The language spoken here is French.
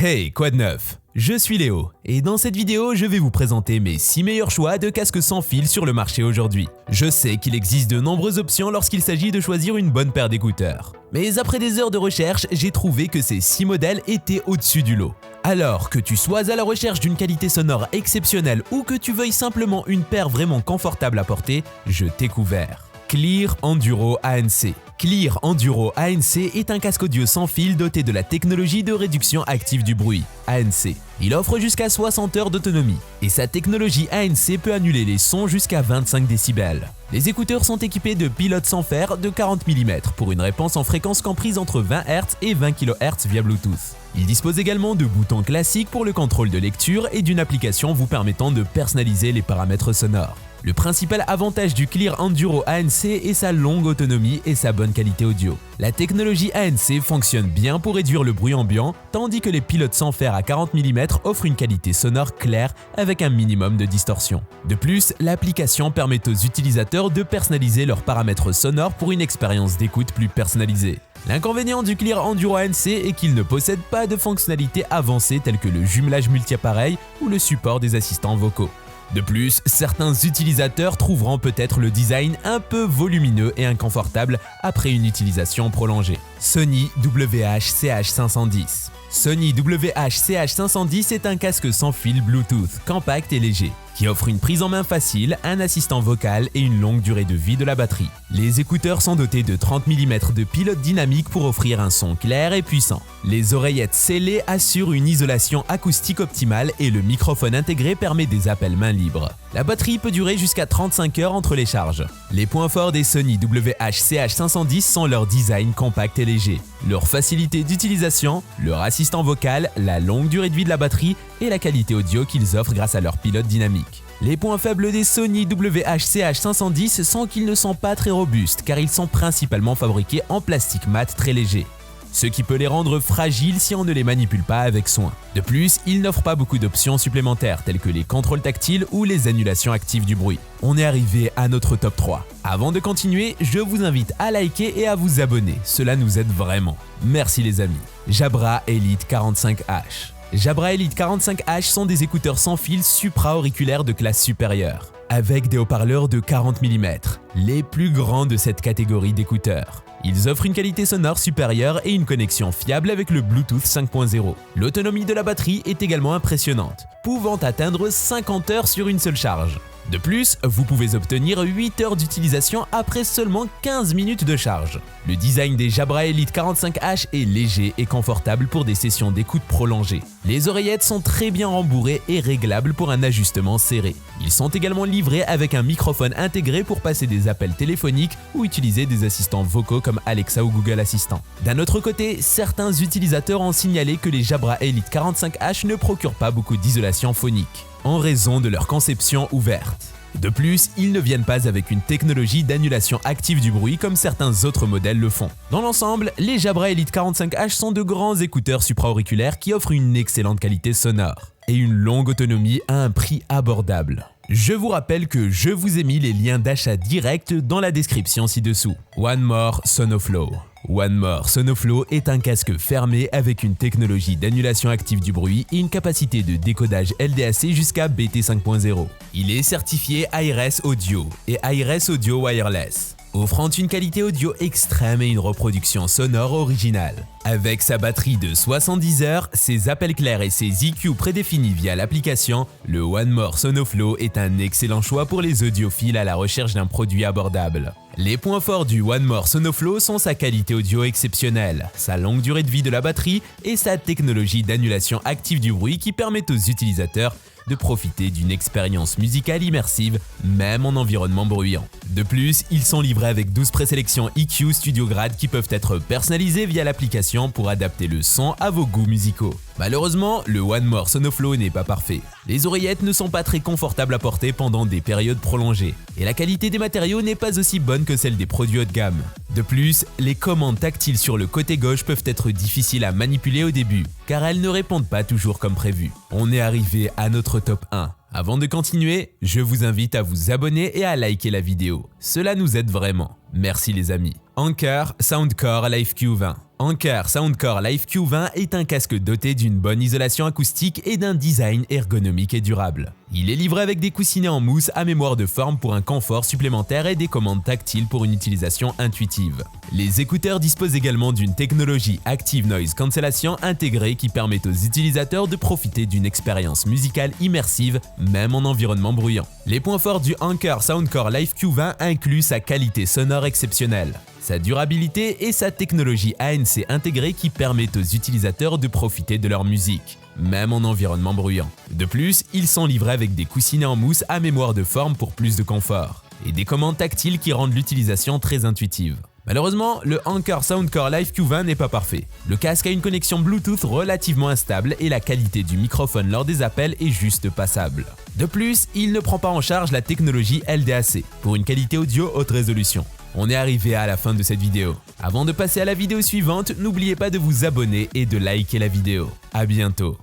Hey, quoi de neuf? Je suis Léo, et dans cette vidéo, je vais vous présenter mes 6 meilleurs choix de casques sans fil sur le marché aujourd'hui. Je sais qu'il existe de nombreuses options lorsqu'il s'agit de choisir une bonne paire d'écouteurs. Mais après des heures de recherche, j'ai trouvé que ces 6 modèles étaient au-dessus du lot. Alors que tu sois à la recherche d'une qualité sonore exceptionnelle ou que tu veuilles simplement une paire vraiment confortable à porter, je t'ai couvert. Clear Enduro ANC. Clear Enduro ANC est un casque audio sans fil doté de la technologie de réduction active du bruit, ANC. Il offre jusqu'à 60 heures d'autonomie et sa technologie ANC peut annuler les sons jusqu'à 25 décibels. Les écouteurs sont équipés de pilotes sans fer de 40 mm pour une réponse en fréquence comprise entre 20 Hz et 20 kHz via Bluetooth. Il dispose également de boutons classiques pour le contrôle de lecture et d'une application vous permettant de personnaliser les paramètres sonores. Le principal avantage du Clear Enduro ANC est sa longue autonomie et sa bonne qualité audio. La technologie ANC fonctionne bien pour réduire le bruit ambiant, tandis que les pilotes sans fer à 40 mm offrent une qualité sonore claire avec un minimum de distorsion. De plus, l'application permet aux utilisateurs de personnaliser leurs paramètres sonores pour une expérience d'écoute plus personnalisée. L'inconvénient du Clear Enduro ANC est qu'il ne possède pas de fonctionnalités avancées telles que le jumelage multi-appareil ou le support des assistants vocaux. De plus, certains utilisateurs trouveront peut-être le design un peu volumineux et inconfortable après une utilisation prolongée. Sony WH-CH510. Sony WH-CH510 est un casque sans fil Bluetooth, compact et léger, qui offre une prise en main facile, un assistant vocal et une longue durée de vie de la batterie. Les écouteurs sont dotés de 30 mm de pilote dynamique pour offrir un son clair et puissant. Les oreillettes scellées assurent une isolation acoustique optimale et le microphone intégré permet des appels main libre. La batterie peut durer jusqu'à 35 heures entre les charges. Les points forts des Sony WH-CH510 sont leur design compact et léger, leur facilité d'utilisation, leur assistant vocal, la longue durée de vie de la batterie et la qualité audio qu'ils offrent grâce à leur pilote dynamique. Les points faibles des Sony WH-CH510 sont qu'ils ne sont pas très robustes car ils sont principalement fabriqués en plastique mat très léger, ce qui peut les rendre fragiles si on ne les manipule pas avec soin. De plus, ils n'offrent pas beaucoup d'options supplémentaires telles que les contrôles tactiles ou les annulations actives du bruit. On est arrivé à notre top 3. Avant de continuer, je vous invite à liker et à vous abonner, cela nous aide vraiment. Merci les amis. Jabra Elite 45H. Jabra Elite 45H sont des écouteurs sans fil supra-auriculaires de classe supérieure, avec des haut-parleurs de 40 mm, les plus grands de cette catégorie d'écouteurs. Ils offrent une qualité sonore supérieure et une connexion fiable avec le Bluetooth 5.0. L'autonomie de la batterie est également impressionnante, pouvant atteindre 50 heures sur une seule charge. De plus, vous pouvez obtenir 8 heures d'utilisation après seulement 15 minutes de charge. Le design des Jabra Elite 45H est léger et confortable pour des sessions d'écoute prolongées. Les oreillettes sont très bien rembourrées et réglables pour un ajustement serré. Ils sont également livrés avec un microphone intégré pour passer des appels téléphoniques ou utiliser des assistants vocaux comme Alexa ou Google Assistant. D'un autre côté, certains utilisateurs ont signalé que les Jabra Elite 45H ne procurent pas beaucoup d'isolation phonique, en raison de leur conception ouverte. De plus, ils ne viennent pas avec une technologie d'annulation active du bruit comme certains autres modèles le font. Dans l'ensemble, les Jabra Elite 45H sont de grands écouteurs supra-auriculaires qui offrent une excellente qualité sonore et une longue autonomie à un prix abordable. Je vous rappelle que je vous ai mis les liens d'achat direct dans la description ci-dessous. One More Sonoflow. One More Sonoflow est un casque fermé avec une technologie d'annulation active du bruit et une capacité de décodage LDAC jusqu'à BT 5.0. Il est certifié ARS Audio et ARS Audio Wireless, offrant une qualité audio extrême et une reproduction sonore originale. Avec sa batterie de 70 heures, ses appels clairs et ses EQ prédéfinis via l'application, le One More Sonoflow est un excellent choix pour les audiophiles à la recherche d'un produit abordable. Les points forts du One More Sonoflow sont sa qualité audio exceptionnelle, sa longue durée de vie de la batterie et sa technologie d'annulation active du bruit qui permet aux utilisateurs de profiter d'une expérience musicale immersive, même en environnement bruyant. De plus, ils sont livrés avec 12 présélections EQ Studio Grade qui peuvent être personnalisées via l'application pour adapter le son à vos goûts musicaux. Malheureusement, le One More Sonoflow n'est pas parfait. Les oreillettes ne sont pas très confortables à porter pendant des périodes prolongées, et la qualité des matériaux n'est pas aussi bonne que celle des produits haut de gamme. De plus, les commandes tactiles sur le côté gauche peuvent être difficiles à manipuler au début, car elles ne répondent pas toujours comme prévu. On est arrivé à notre top 1. Avant de continuer, je vous invite à vous abonner et à liker la vidéo. Cela nous aide vraiment. Merci les amis. Anker Soundcore Live Q20. Anker Soundcore Live Q20 est un casque doté d'une bonne isolation acoustique et d'un design ergonomique et durable. Il est livré avec des coussinets en mousse à mémoire de forme pour un confort supplémentaire et des commandes tactiles pour une utilisation intuitive. Les écouteurs disposent également d'une technologie Active Noise Cancellation intégrée qui permet aux utilisateurs de profiter d'une expérience musicale immersive même en environnement bruyant. Les points forts du Anker Soundcore Live Q20 incluent sa qualité sonore exceptionnelle, sa durabilité et sa technologie ANC intégrée qui permet aux utilisateurs de profiter de leur musique, même en environnement bruyant. De plus, ils sont livrés avec des coussinets en mousse à mémoire de forme pour plus de confort, et des commandes tactiles qui rendent l'utilisation très intuitive. Malheureusement, le Anker Soundcore Live Q20 n'est pas parfait. Le casque a une connexion Bluetooth relativement instable et la qualité du microphone lors des appels est juste passable. De plus, il ne prend pas en charge la technologie LDAC pour une qualité audio haute résolution. On est arrivé à la fin de cette vidéo. Avant de passer à la vidéo suivante, n'oubliez pas de vous abonner et de liker la vidéo. À bientôt.